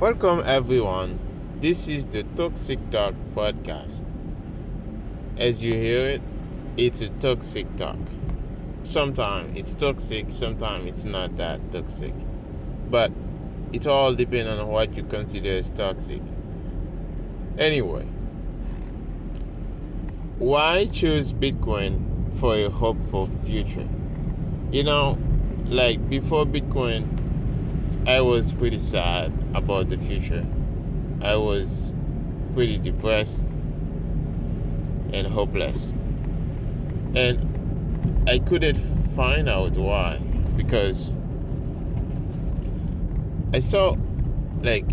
Welcome everyone. This is the Toxic Talk podcast. As you hear it, it's a toxic talk. Sometimes it's toxic, sometimes it's not that toxic. But it all depends on what you consider as toxic. Anyway, why choose Bitcoin for a hopeful future? Like before Bitcoin, I was pretty sad about the future. I was pretty depressed and hopeless. And I couldn't find out why, because I saw like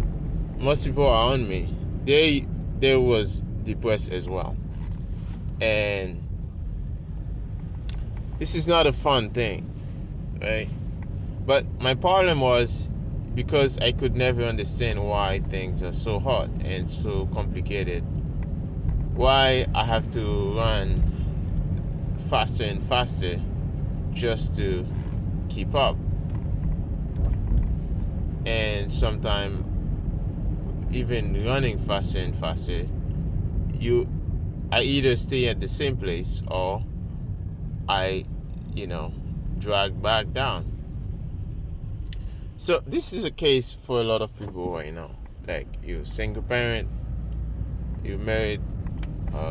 most people around me, they was depressed as well. And this is not a fun thing, right? But my problem was because I could never understand why things are so hard and so complicated. Why I have to run faster and faster just to keep up. And sometimes even running faster and faster, I either stay at the same place or I, drag back down. So this is a case for a lot of people right now. Like you're single parent, you're married,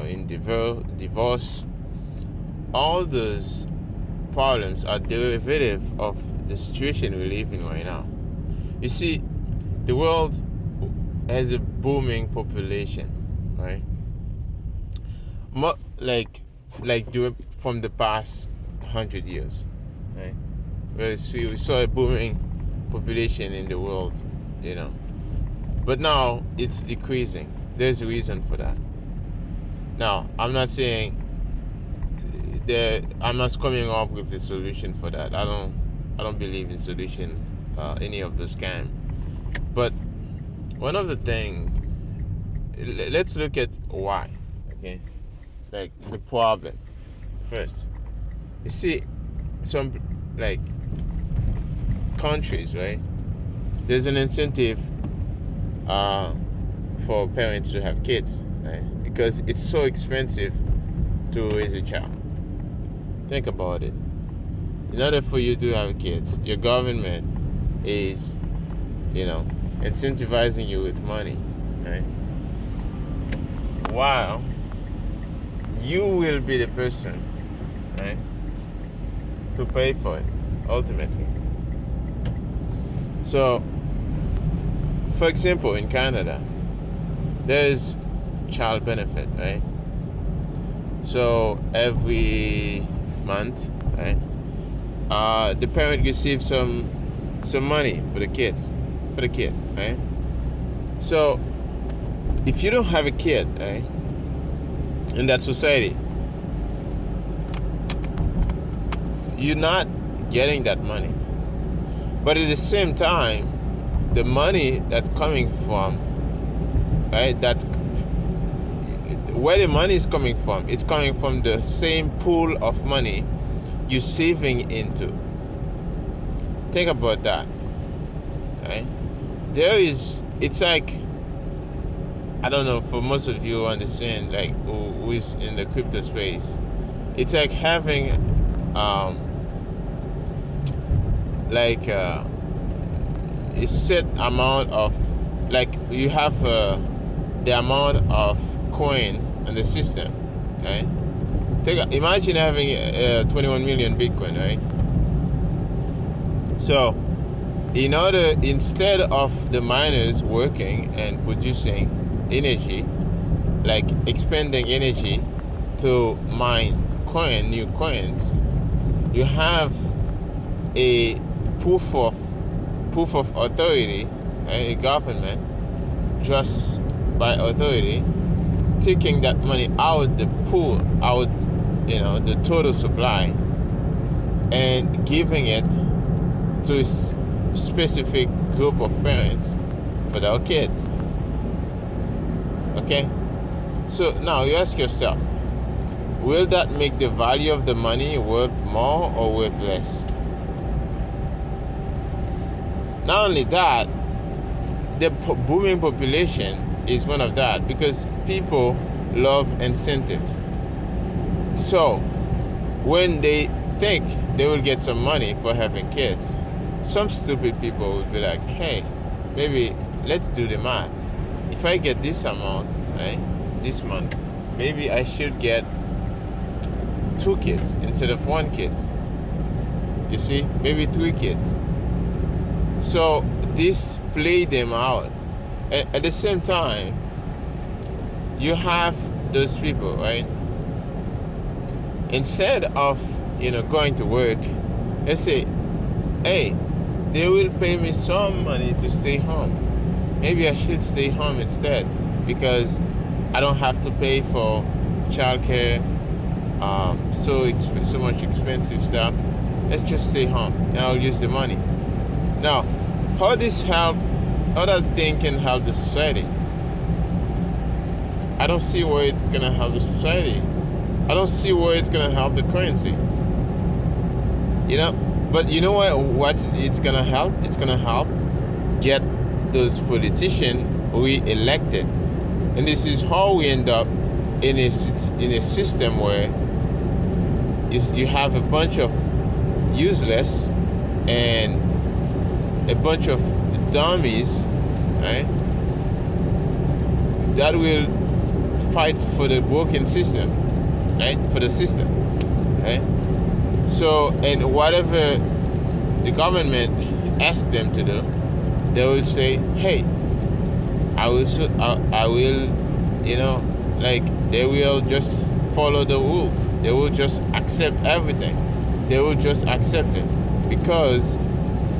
in divorce. All those problems are derivative of the situation we live in right now. You see, the world has a booming population, right? From the past 100 years, right? We saw a booming population in the world, but now it's decreasing. There's a reason for that. Now, I'm not saying I'm not coming up with a solution for that. I don't believe in solution, any of those kind. But one of the things, let's look at why, okay? Like the problem first. You see, some countries, right? There's an incentive for parents to have kids, right? Because it's so expensive to raise a child. Think about it. In order for you to have kids, your government is, incentivizing you with money, right? While you will be the person, right, to pay for it ultimately. So, for example, in Canada, there's child benefit, right? So every month, right, the parent receives some money for the kid, right? So if you don't have a kid, right, in that society, you're not getting that money. But at the same time, the money that's coming from, right, where the money is coming from, it's coming from the same pool of money you're saving into. Think about that, right? It's like, I don't know, for most of you understand, like, who is in the crypto space, it's like having, a set amount of, like, you have the amount of coin in the system, right? Imagine having 21 million Bitcoin, right? So instead of the miners working and producing energy, like expending energy to mine new coins, you have a proof of authority, a government, just by authority, taking that money out the pool, the total supply, and giving it to a specific group of parents for their kids. Okay? So now you ask yourself, will that make the value of the money worth more or worth less? Not only that, the booming population is one of that, because people love incentives. So when they think they will get some money for having kids, some stupid people will be like, hey, maybe let's do the math. If I get this amount, right, this month, maybe I should get 2 kids instead of 1 kid. You see, maybe 3 kids. So this play them out. At the same time, you have those people, right? Instead of going to work, they say, hey, they will pay me some money to stay home. Maybe I should stay home instead, because I don't have to pay for childcare, so much expensive stuff. Let's just stay home and I'll use the money. Now, how that thing can help the society? I don't see where it's gonna help the society. I don't see where it's gonna help the currency. But you know what it's gonna help? It's gonna help get those politicians re-elected. And this is how we end up in a system where you have a bunch of useless and a bunch of dummies, right, that will fight for the working system, right, for the system, right? So, and whatever the government asks them to do, they will say, hey, I will, they will just follow the rules. They will just accept everything. They will just accept it because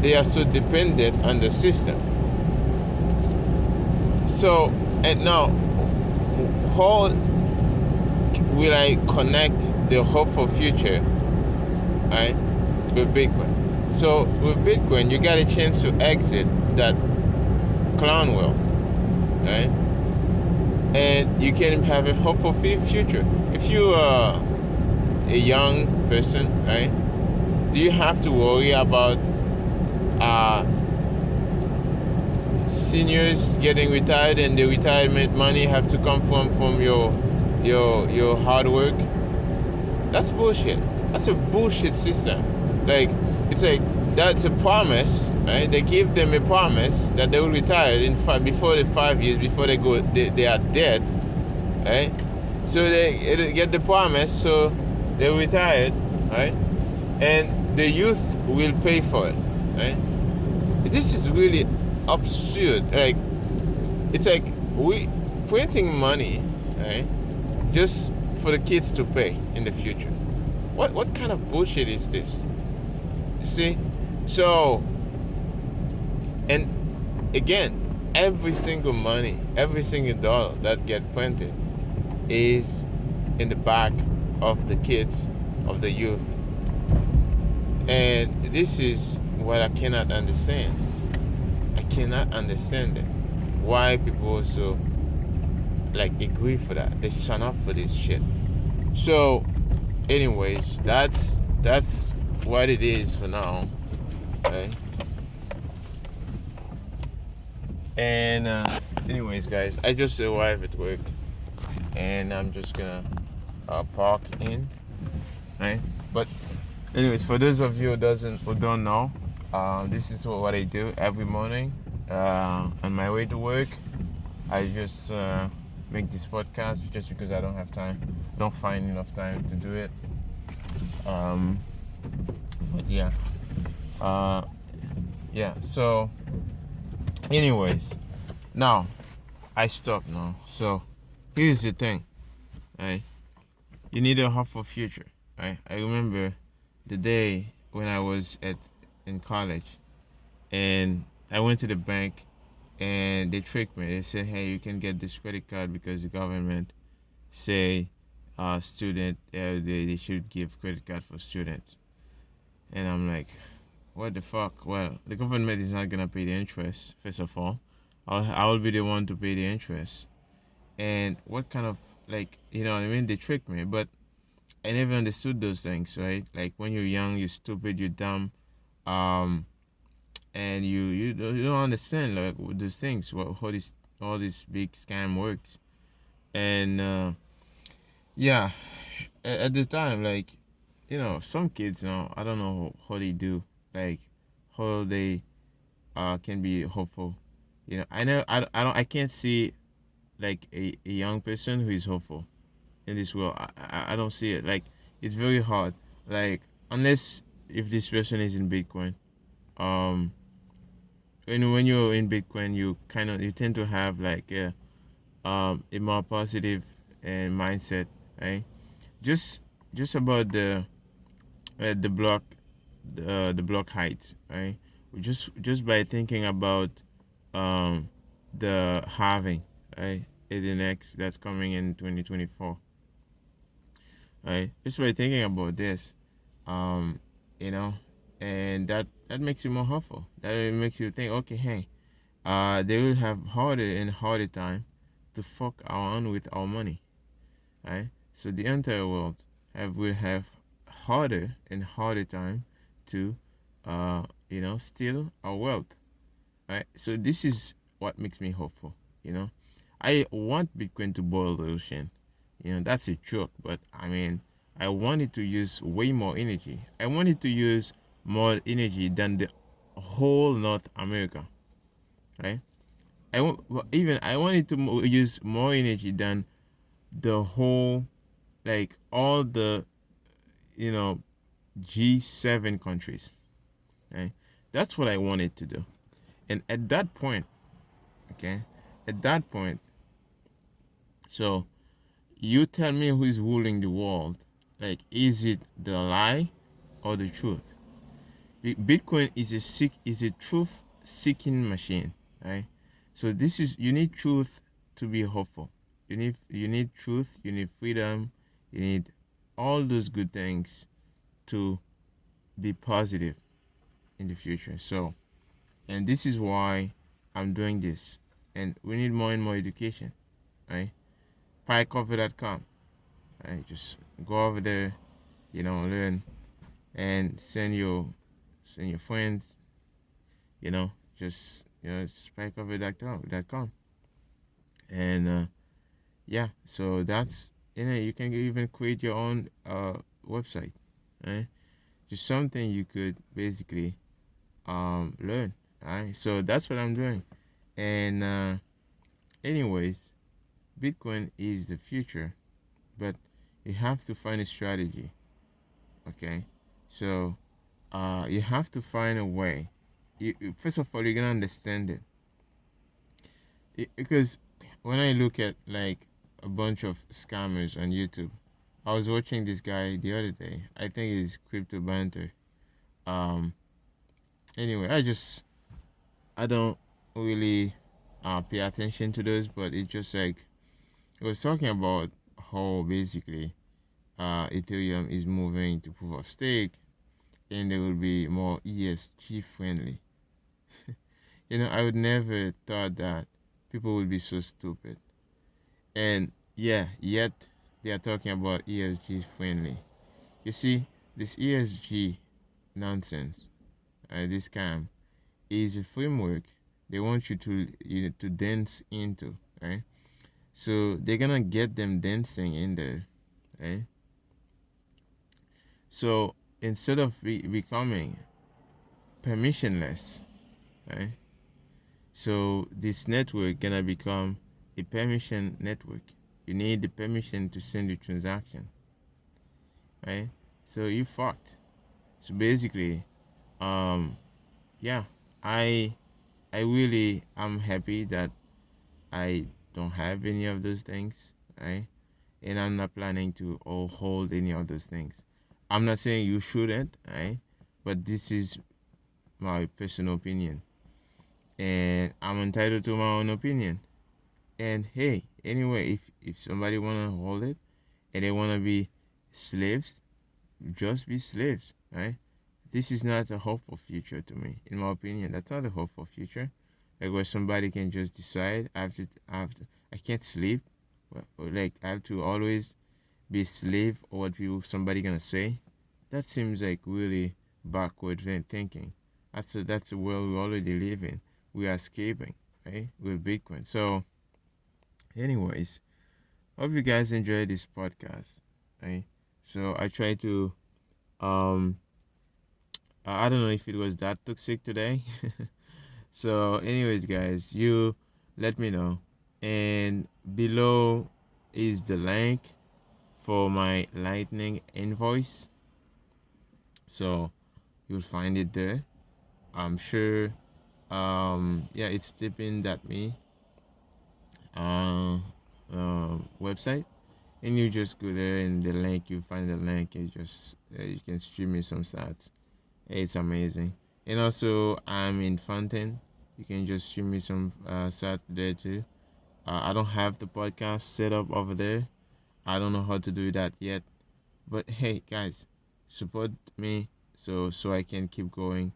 they are so dependent on the system. So, and now, how will I connect the hopeful future, right, with Bitcoin? So with Bitcoin, you got a chance to exit that clown world, right? And you can have a hopeful future. If you are a young person, right, do you have to worry about seniors getting retired and the retirement money have to come from your hard work? That's bullshit. That's a bullshit system. Like, it's like, that's a promise, right? They give them a promise that they will retire before the 5 years, before they are dead, right? So they get the promise, so they're retired, right? And the youth will pay for it, right? This is really absurd. Like, it's like we printing money, right, just for the kids to pay in the future. What kind of bullshit is this? You see? So, and again, every single money, every single dollar that get printed is in the back of the kids, of the youth. And this is what I cannot understand. I cannot understand it. Why people also agree for that. They sign up for this shit. So anyways, that's what it is for now. Okay. And anyways, guys, I just arrived at work and I'm just gonna park in, right? But anyways, for those of you who don't know, this is what I do every morning. On my way to work, I just make this podcast just because I don't find enough time to do it. But yeah, so anyways, now I stop now. So here's the thing, right? You need a hopeful future, right? I remember the day when I was in college, and I went to the bank, and they tricked me. They said, "Hey, you can get this credit card because the government say student they should give credit card for students." And I'm like, "What the fuck?" Well, the government is not gonna pay the interest. First of all, I will be the one to pay the interest. And what kind of you know what I mean? They tricked me, but I never understood those things, right? Like when you're young, you're stupid, you're dumb. and you don't understand like those things, how this all this big scam works. And yeah, at the time, like, some kids now, I don't know how they do, like how they can be hopeful. I know I can't see like a young person who is hopeful in this world. I don't see it. Like, it's very hard. Like, unless if this person is in Bitcoin. Um, when you're in Bitcoin, you tend to have like a more positive and mindset, right? Just just about the block, the block height, right? Just by thinking about um the halving, right? In the next that's coming in 2024, right? Just by thinking about this, um, you know, and that makes you more hopeful. That makes you think, okay, hey, they will have harder and harder time to fuck around with our money, right? So the entire world will have harder and harder time to, steal our wealth, right? So this is what makes me hopeful. You know, I want Bitcoin to boil the ocean. That's a joke, but I mean, I want it to use way more energy. I want it to use more energy than the whole North America, right? I want it to use more energy than the whole, like all the you know G7 countries, right? That's what I want it to do. And at that point, okay, at that point, so you tell me who is ruling the world. Like, is it the lie or the truth? Bitcoin is a truth seeking machine, right? So this is you need truth to be hopeful. You need truth, you need freedom, you need all those good things to be positive in the future. So, and this is why I'm doing this. And we need more and more education, right? Piecover.com, right? Just go over there, learn, and send your friends, just piecover.com. And yeah, so that's, you can even create your own website, right? Just something you could basically learn, right? So that's what I'm doing. And anyways, Bitcoin is the future, but you have to find a strategy. Okay, so you have to find a way. First of all, you're gonna understand it, because when I look at like a bunch of scammers on YouTube, I was watching this guy the other day. I think it's Crypto Banter. Um. Anyway, I don't really pay attention to those, but it's just like it was talking about how basically Ethereum is moving to proof of stake, and they will be more ESG friendly. I would never thought that people would be so stupid. And yeah, yet they are talking about ESG friendly. You see, this ESG nonsense, this scam, is a framework they want you to dance into, right? So they're gonna get them dancing in there, right? So instead of becoming permissionless, right? So this network gonna become a permission network. You need the permission to send the transaction, right? So you fucked. So basically, um, yeah, I I really am happy that I don't have any of those things, right? And I'm not planning to hold any of those things. I'm not saying you shouldn't, right? But this is my personal opinion, and I'm entitled to my own opinion. And hey, anyway, if somebody wanna hold it and they wanna be slaves, just be slaves, right? This is not a hopeful future to me, in my opinion. That's not a hopeful future. Like where somebody can just decide I can't sleep, or like I have to always be a slave or what people somebody gonna say. That seems like really backward thinking. That's the world we already live in. We are escaping, right, with Bitcoin. So, anyways, hope you guys enjoyed this podcast, right? So I try to um I don't know if it was that toxic today. So, anyways, guys, you let me know. And below is the link for my Lightning invoice. So, you'll find it there. I'm sure. Yeah, it's tipping.me uh, website. And you just go there and the link, you find the link, and just you can stream me some stats. It's amazing. And also, I'm in Fountain. You can just stream me some sats there too. I don't have the podcast set up over there. I don't know how to do that yet. But hey, guys, support me so I can keep going.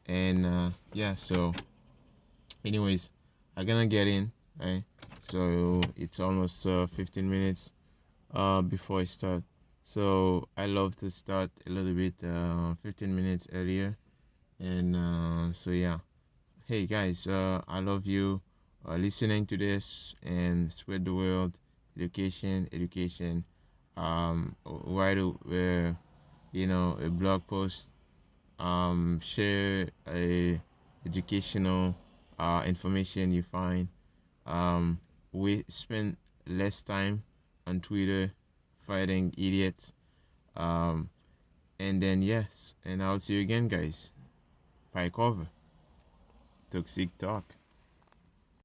And yeah, so anyways, I'm gonna get in. Right? So it's almost 15 minutes before I start. So I love to start a little bit 15 minutes earlier. And so yeah. Hey guys, I love you listening to this and spread the word. Education, education. Write a blog post. Share a educational information you find. Um, we spend less time on Twitter fighting idiots. Um, and then yes, and I'll see you again, guys. Pike over. Toxic talk.